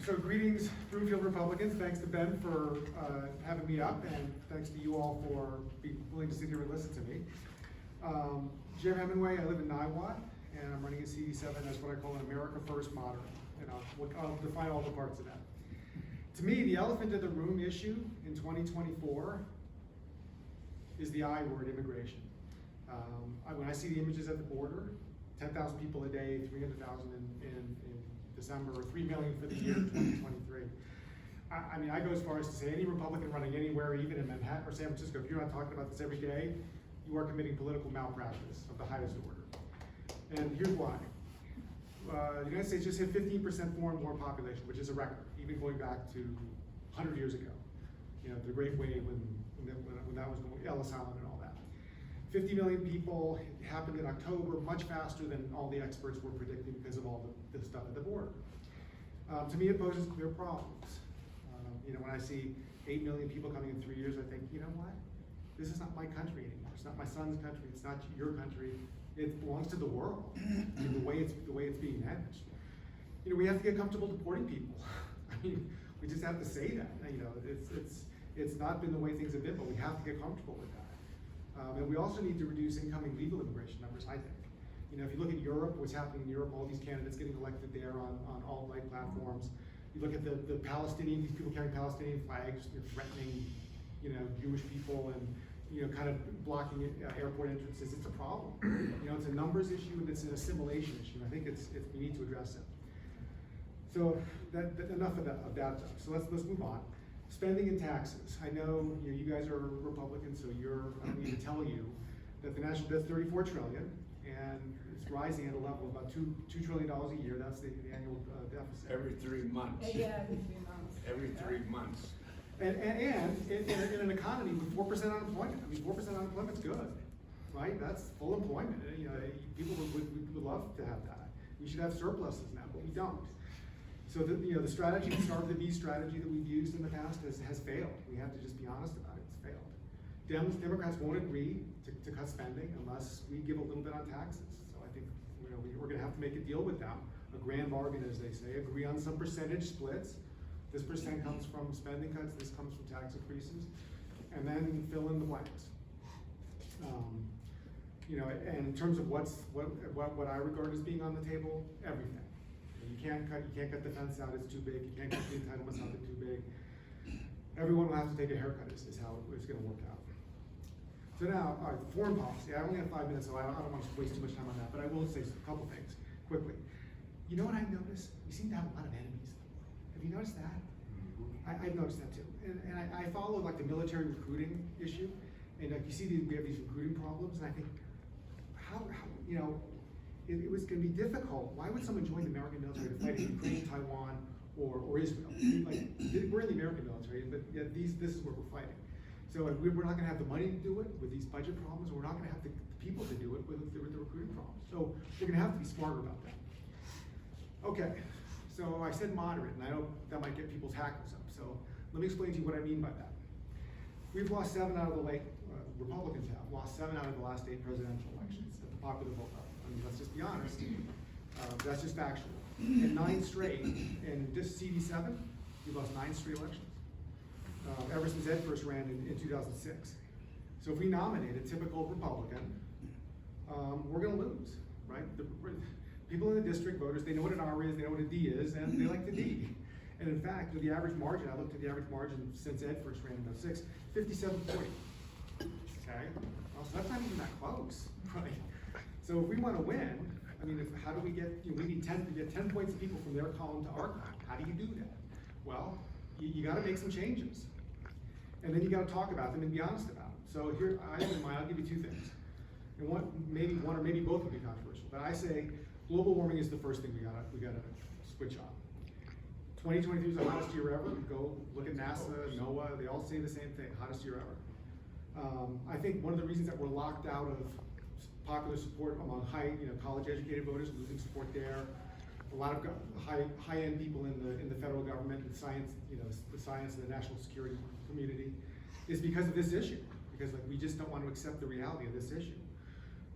So greetings, Broomfield Republicans. Thanks to Ben for having me up, and thanks to you all for being willing to sit here and listen to me. Jim Hemingway, I live in Niwot, and I'm running a CD7 as what I call an America First moderate, and I'll define all the parts of that. To me, the elephant in the room issue in 2024 is the I word, immigration. When I see the images at the border, 10,000 people a day, 300,000 in December, or 3 million for the year 2023. I mean, I go as far as to say any Republican running anywhere, even in Manhattan or San Francisco, if you're not talking about this every day, you are committing political malpractice of the highest order. And here's why. The United States just hit 15% foreign born population, which is a record, even going back to 100 years ago. You know, the Great Wave when that was going, Ellis Island and all that. 50 million people happened in October, much faster than all the experts were predicting because of all the stuff at the border. To me, it poses clear problems. You know, when I see 8 million people coming in 3 years, I think, you know what? This is not my country anymore. It's not my son's country. It's not your country. It belongs to the world. The way it's being managed. You know, we have to get comfortable deporting people. I mean, we just have to say that. You know, it's not been the way things have been, but we have to get comfortable with that. And we also need to reduce incoming legal immigration numbers, I think. You know, if you look at Europe, what's happening in Europe, all these candidates getting elected there on alt-right platforms. You look at the Palestinian, these people carrying Palestinian flags, they're threatening, you know, Jewish people and, you know, kind of blocking airport entrances. It's a problem. You know, it's a numbers issue and it's an assimilation issue. I think we need to address it. So enough of that though. So let's move on. Spending and taxes. I know you guys are Republicans, so I don't need to tell you that the national debt's $34 trillion, and it's rising at a level of about $2 trillion a year. That's the annual deficit. Every 3 months. Yeah, every 3 months. Every 3 months. And in an economy with 4% unemployment. I mean, 4% unemployment's good, right? That's full employment. You know, people would love to have that. We should have surpluses now, but we don't. So the strategy, the starve the beast strategy that we've used in the past has failed. We have to just be honest about it. It's failed. Democrats won't agree to cut spending unless we give a little bit on taxes. So I think we're going to have to make a deal with them, a grand bargain, as they say. Agree on some percentage splits. This percent comes from spending cuts. This comes from tax increases, and then fill in the blanks. You know, and in terms of what I regard as being on the table, everything. You can't cut the fence out, it's too big. You can't cut the entitlements out, they're too big. Everyone will have to take a haircut is how it's gonna work out. So now, all right, foreign policy. I only have 5 minutes, so I don't want to waste too much time on that, but I will say a couple things quickly. You know what I've noticed? We seem to have a lot of enemies. Have you noticed that? I've noticed that too. And I follow like the military recruiting issue, and like you see we have these recruiting problems, and I think, how you know, it was going to be difficult. Why would someone join the American military to fight in Ukraine, Taiwan, or Israel? Like, we're in the American military, but yet this is where we're fighting. So we're not going to have the money to do it with these budget problems. We're not going to have the people to do it with the recruiting problems. So we're going to have to be smarter about that. Okay, so I said moderate, and I know that might get people's hackles up. So let me explain to you what I mean by that. We've lost 7 out of the Republicans have lost 7 out of the last 8 presidential elections at the popular vote level. I mean, let's just be honest. That's just factual. And 9 straight, in this CD7, we lost 9 straight elections. Ever since Ed first ran in 2006. So if we nominate a typical Republican, we're gonna lose, right? People in the district, voters, they know what an R is, they know what a D is, and they like the D. And in fact, the average margin, I looked at the average margin since Ed first ran in 06, 57-40. Okay, well, so that's not even that close, right? So if we want to win, I mean, how do we get? We need 10 points of people from their column to our column. How do you do that? Well, you got to make some changes, and then you got to talk about them and be honest about them. So here, I'll give you 2 things, and one or maybe both will be controversial. But I say global warming is the first thing we gotta switch on. 2023 is the hottest year ever. Go look at NASA, NOAA. They all say the same thing: hottest year ever. I think one of the reasons that we're locked out of popular support among college-educated voters, losing support there, a lot of high-end people in the federal government and science, the science and the national security community, is because of this issue. Because we just don't want to accept the reality of this issue,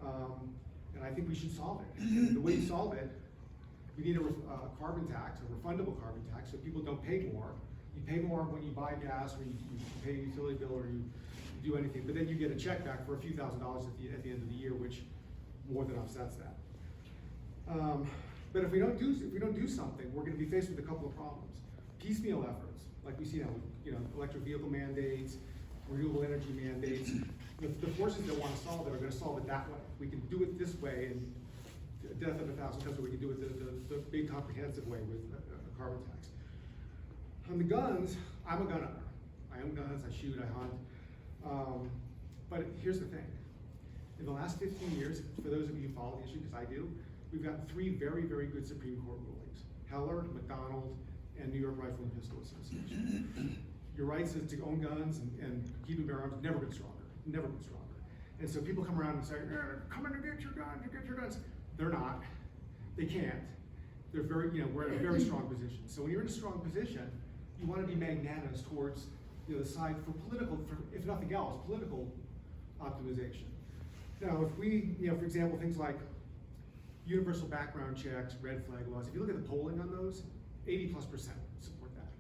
and I think we should solve it. And the way you solve it We need a carbon tax, a refundable carbon tax, so people don't pay more. You pay more when you buy gas, or you pay a utility bill, or you do anything, but then you get a check back for a few $1,000s at the end of the year, which more than offsets that. But if we don't do something, we're going to be faced with a couple of problems. Piecemeal efforts, like we see now, electric vehicle mandates, renewable energy mandates. The forces that want to solve it are going to solve it that way. We can do it this way, and death of 1,000 cuts, or we can do it the big comprehensive way with a carbon tax. On the guns, I'm a gun owner. I own guns, I shoot, I hunt. But here's the thing. In the last 15 years, for those of you who follow the issue, because I do, we've gotten 3 very, very good Supreme Court rulings. Heller, McDonald, and New York Rifle and Pistol Association. Your rights to own guns and keep and bear arms never been stronger, never been stronger. And so people come around and say, come in to get your guns, to get your guns. They're not, they can't. They're very, we're in a very strong position. So when you're in a strong position, you want to be magnanimous towards the side for political, if nothing else, political optimization. Now, if we, for example, things like universal background checks, red flag laws, if you look at the polling on those, 80+% support that.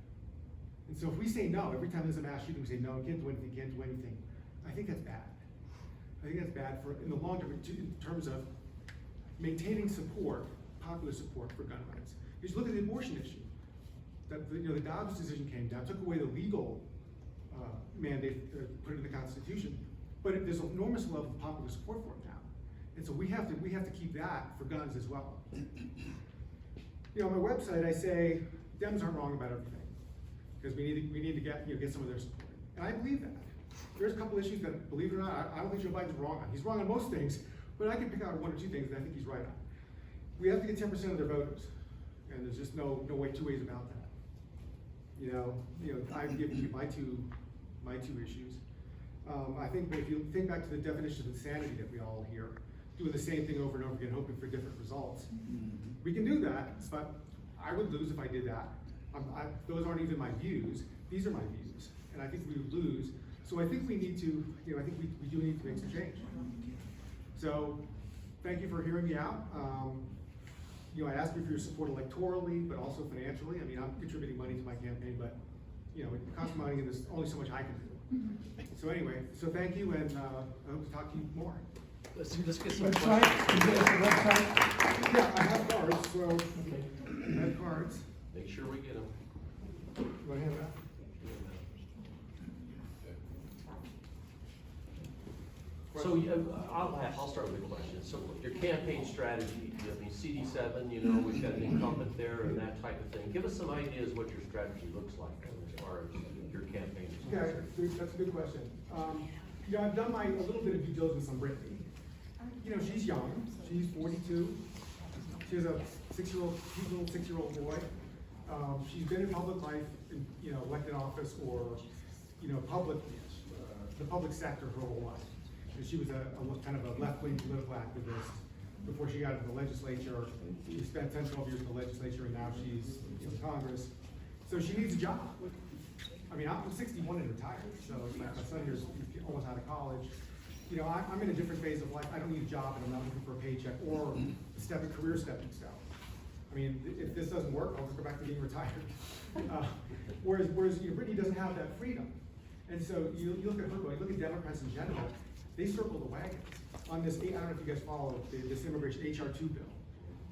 And so if we say no, every time there's a mass shooting, we say no, can't do anything, can't do anything. I think that's bad. I think that's bad for, in the long term, in terms of maintaining support, popular support for gun rights. Because you look at the abortion issue, that the Dobbs decision came down, took away the legal mandate, put it in the Constitution, but there's an enormous level of popular support for it now. And so we have to keep that for guns as well. On my website, I say Dems aren't wrong about everything, because we need to get some of their support, and I believe that. There's a couple issues that, believe it or not, I don't think Joe Biden's wrong on. He's wrong on most things, but I can pick out 1 or 2 things that I think he's right on. We have to get 10% of their voters, and there's just no way, 2 ways about that. I've given you my two issues. I think if you think back to the definition of insanity that we all hear, doing the same thing over and over again, hoping for different results. We can do that, but I would lose if I did that. Those aren't even my views. These are my views, and I think we would lose. So I think we need to, I think we do need to make some change. So thank you for hearing me out. I asked you for your support electorally, but also financially. I mean, I'm contributing money to my campaign, but it costs money, and there's only so much I can do. So anyway, so thank you, and I hope to talk to you more. Let's get some Website? questions. Is there a website? Yeah, I have cards, so Okay. I have cards. Make sure we get them. Do I have that? So I'll start with a question. So your campaign strategy, CD7, we've got an incumbent there and that type of thing. Give us some ideas what your strategy looks like as far as your campaign is Okay, concerned. that's a good question. I've done a little bit of due diligence on Brittany. She's young, she's 42. She has a cute little 6-year-old boy. She's been in public life, elected office or, the public sector her whole life. And she was a kind of a left-wing political activist before she got into the legislature. She spent 10, 12 years in the legislature, and now she's in Congress. So she needs a job. I mean, I'm 61 and retired, so my son here's almost out of college. I'm in a different phase of life. I don't need a job, and I'm not looking for a paycheck or a career stepping stone. I mean, if this doesn't work, I'll just go back to being retired. Whereas Brittany doesn't have that freedom. And so you look at her, you look at Democrats in general, they circle the wagons on this. I don't know if you guys follow this immigration HR2 bill.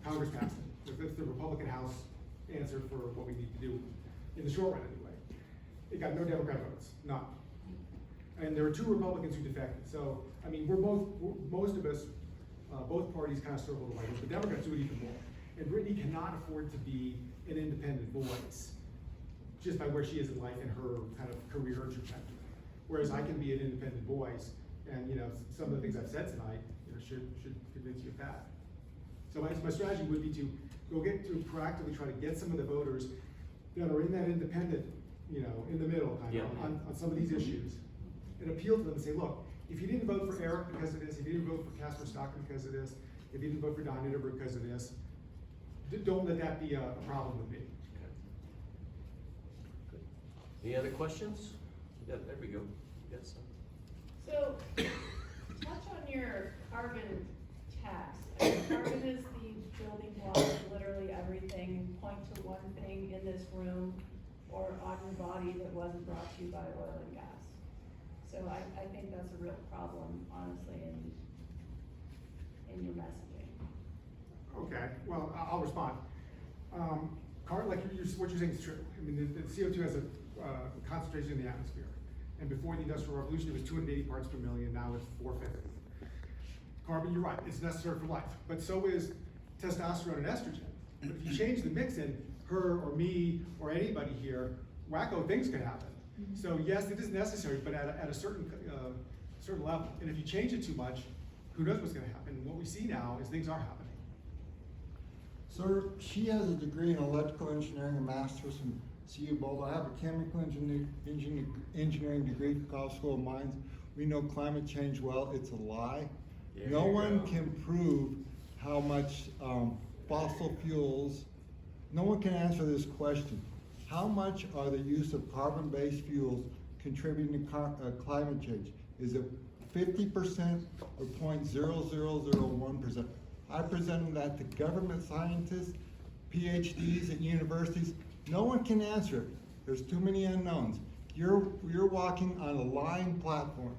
Congress passed it. That's the Republican House answer for what we need to do in the short run anyway. It got no Democrat votes, none. And there were 2 Republicans who defected. So, I mean, most of us, both parties kind of circle the wagons, but Democrats do it even more. And Brittany cannot afford to be an independent voice just by where she is in life and her kind of career trajectory. Whereas I can be an independent voice, and some of the things I've said tonight should convince you of that. So my strategy would be to proactively try to get some of the voters that are in that independent, in the middle kind of on some of these issues, and appeal to them and say, look, if you didn't vote for Eric because of this, if you didn't vote for Casper Stockman because of this, if you didn't vote for Don Niederberg because of this, don't let that be a problem with me. Okay. Good. Any other questions? Yeah, there we go. Yes. So, touch on your carbon tax. Carbon is the building wash literally everything, point to one thing in this room or on your body that wasn't brought to you by oil and gas. So I think that's a real problem, honestly, in your messaging. Okay, well, I'll respond. Like what you're saying is true. I mean, the CO2 has a concentration in the atmosphere. And before the Industrial Revolution, it was 280 parts per million, now it's 450. Carbon, you're right, it's necessary for life, but so is testosterone and estrogen. But if you change the mix in her or me or anybody here, wacko things could happen. So yes, it is necessary, but at a certain level. And if you change it too much, who knows what's gonna happen? And what we see now is things are happening. Sir, she has a degree in electrical engineering, a master's from CU Boulder. I have a chemical engineering degree from College School of Mines. We know climate change well, it's a lie. There No you one go. can prove how much fossil fuels, no one can answer this question. How much are the use of carbon-based fuels contributing to climate change? Is it 50% or 0.0001%? I presented that to government scientists, PhDs at universities. No one can answer it. There's too many unknowns. You're walking on a lying platform.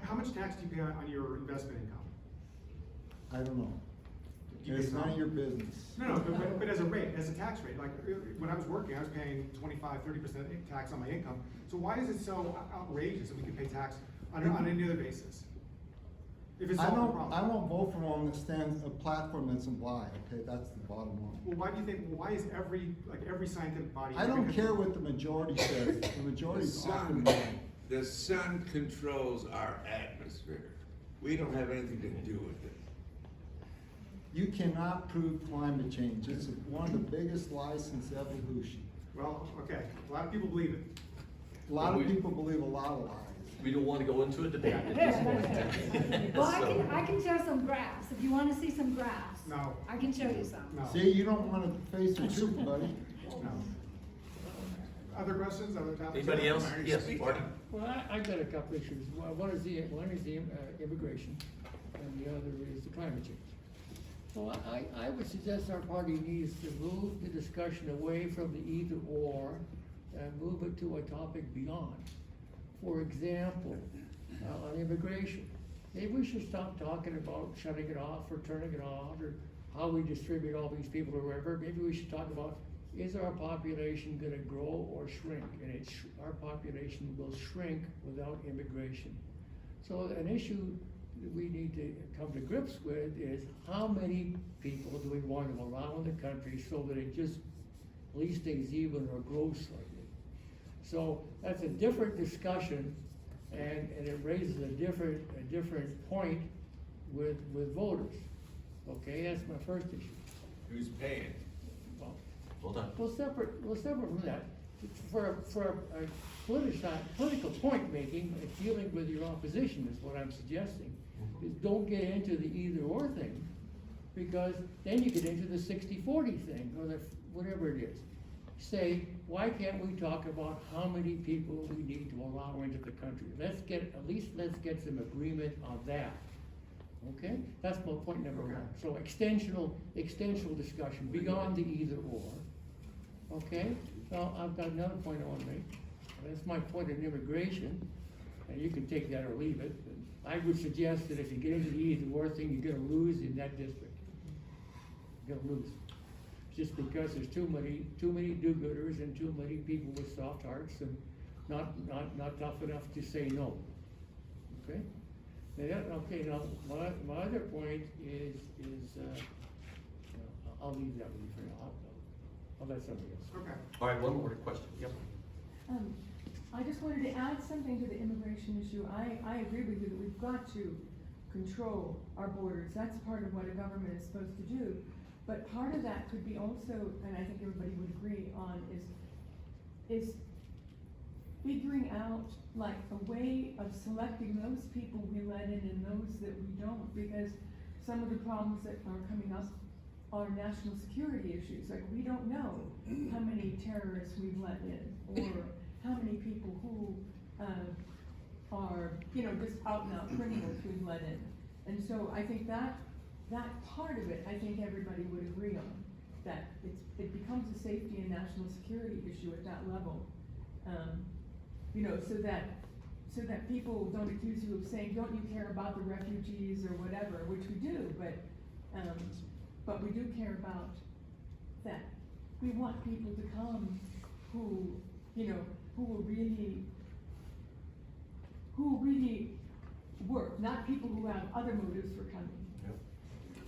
How much tax do you pay on your investment income? I don't know. Do you pay It's none some? of your business. No, but as a rate, as a tax rate, like when I was working, I was paying 25–30% tax on my income. So why is it so outrageous that we can pay tax on any other basis? If it's I solving the don't, problem. I won't vote for one that stands a platform that's a lie, okay, that's the bottom line. Well, why do you think, why is every scientific body? I don't care what the majority says, the majority's often wrong. The sun controls our atmosphere. We don't have anything to do with it. You cannot prove climate change, it's one of the biggest lies since evolution. Well, okay, a lot of people believe it. A lot of people believe a lot of lies. We don't wanna go into a debate at this point. Well, So- I can show some graphs, if you wanna see some graphs. No. I can show you some. No. See, you don't wanna face the truth, buddy. No. Other questions, other topics? Anybody else? Marty, Yes, speak Marty. up. Well, I've got a couple issues. One is the immigration, and the other is the climate change. So I would suggest our party needs to move the discussion away from the either or and move it to a topic beyond. For example, on immigration, maybe we should stop talking about shutting it off or turning it off or how we distribute all these people or wherever. Maybe we should talk about, is our population gonna grow or shrink? And our population will shrink without immigration. So an issue that we need to come to grips with is how many people do we want to allow in the country so that it just at least stays even or grows slightly. So that's a different discussion and it raises a different point with voters. Okay, that's my first issue. Who's paying? Well, Hold on. well, separate from that, for a political point making, dealing with your opposition is what I'm suggesting. Is don't get into the either or thing, because then you get into the 60-40 thing, or the, whatever it is. Say, why can't we talk about how many people we need to allow into the country? Let's get some agreement on that. Okay, that's my point number one. So extensional discussion beyond the either or. Okay, now I've got another point I want to make. That's my point on immigration, and you can take that or leave it. I would suggest that if you get into the either or thing, you're gonna lose in that district. You're gonna lose. Just because there's too many do-gooders and too many people with soft hearts and not tough enough to say no. Okay? Now, my other point is I'll leave that with you for now. I'll let somebody else. Okay. All right, one more question, yep. I just wanted to add something to the immigration issue. I agree with you that we've got to control our borders. That's part of what a government is supposed to do. But part of that could be also, and I think everybody would agree on, is figuring out like a way of selecting those people we let in and those that we don't, because some of the problems that are coming up are national security issues. Like, we don't know how many terrorists we've let in, or how many people who are, just out and out criminals we've let in. And so I think that that part of it, I think everybody would agree on, that it becomes a safety and national security issue at that level. You know, so that people don't accuse you of saying, don't you care about the refugees or whatever, which we do, but we do care about that. We want people to come who, you know, who will really work, not people who have other motives for coming.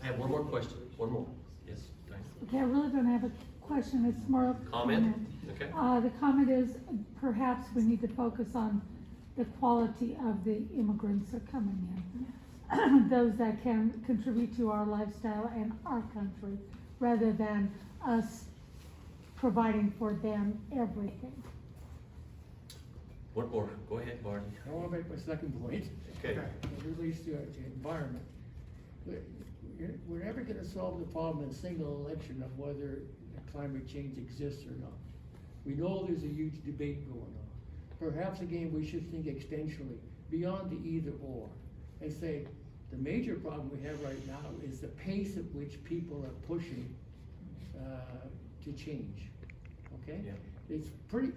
I have one more question, one more, yes, Diane? Okay, I really don't have a question, it's more of a Comment? Okay. The comment is, perhaps we need to focus on the quality of the immigrants that are coming in. Those that can contribute to our lifestyle and our country, rather than us providing for them everything. One more, go ahead, Marty. I wanna make my second point. Okay. It relates to the environment. We're never gonna solve the problem in a single election of whether climate change exists or not. We know there's a huge debate going on. Perhaps again, we should think extensionally, beyond the either or, and say, the major problem we have right now is the pace at which people are pushing to change, okay? Yeah. It's pretty,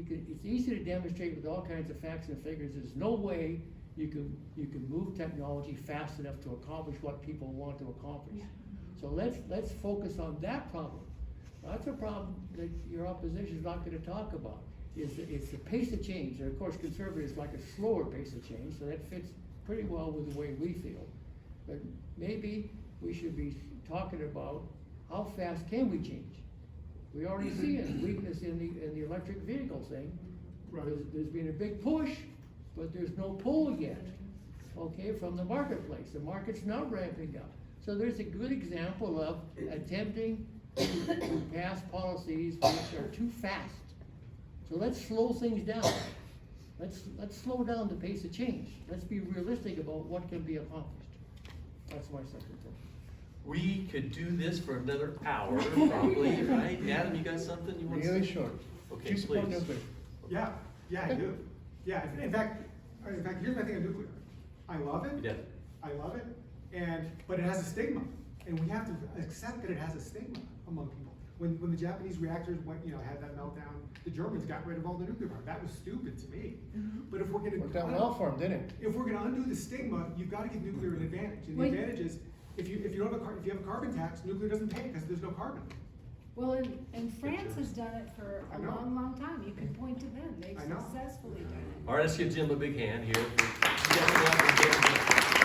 it's easy to demonstrate with all kinds of facts and figures. There's no way you can move technology fast enough to accomplish what people want to accomplish. So let's focus on that problem. That's a problem that your opposition is not gonna talk about. It's the pace of change. And of course, conservatives like a slower pace of change, so that fits pretty well with the way we feel. But maybe we should be talking about how fast can we change? We already see a weakness in the electric vehicle thing. Right. There's been a big push, but there's no pull yet, okay, from the marketplace. The market's not ramping up. So there's a good example of attempting to pass policies which are too fast. So let's slow things down. Let's slow down the pace of change. Let's be realistic about what can be accomplished. That's my second thing. We could do this for another hour, probably, right? Adam, you got something you want to say? Really short. Okay, Do you support please. nuclear? Yeah, I do. Yeah, in fact, here's my thing on nuclear. I love it. You did. I love it, but it has a stigma, and we have to accept that it has a stigma among people. When the Japanese reactors went, had that meltdown, the Germans got rid of all the nuclear power. That was stupid to me. But if we're gonna Worked out well for them, didn't it? if we're gonna undo the stigma, you've got to give nuclear an advantage. And the Wait. advantage is if you have a carbon tax, nuclear doesn't pay because there's no carbon. Well, and France has done it for I a know. long, long time. You can point to them. They've I know. successfully done it. All right, let's give Jim a big hand here. For stepping up and getting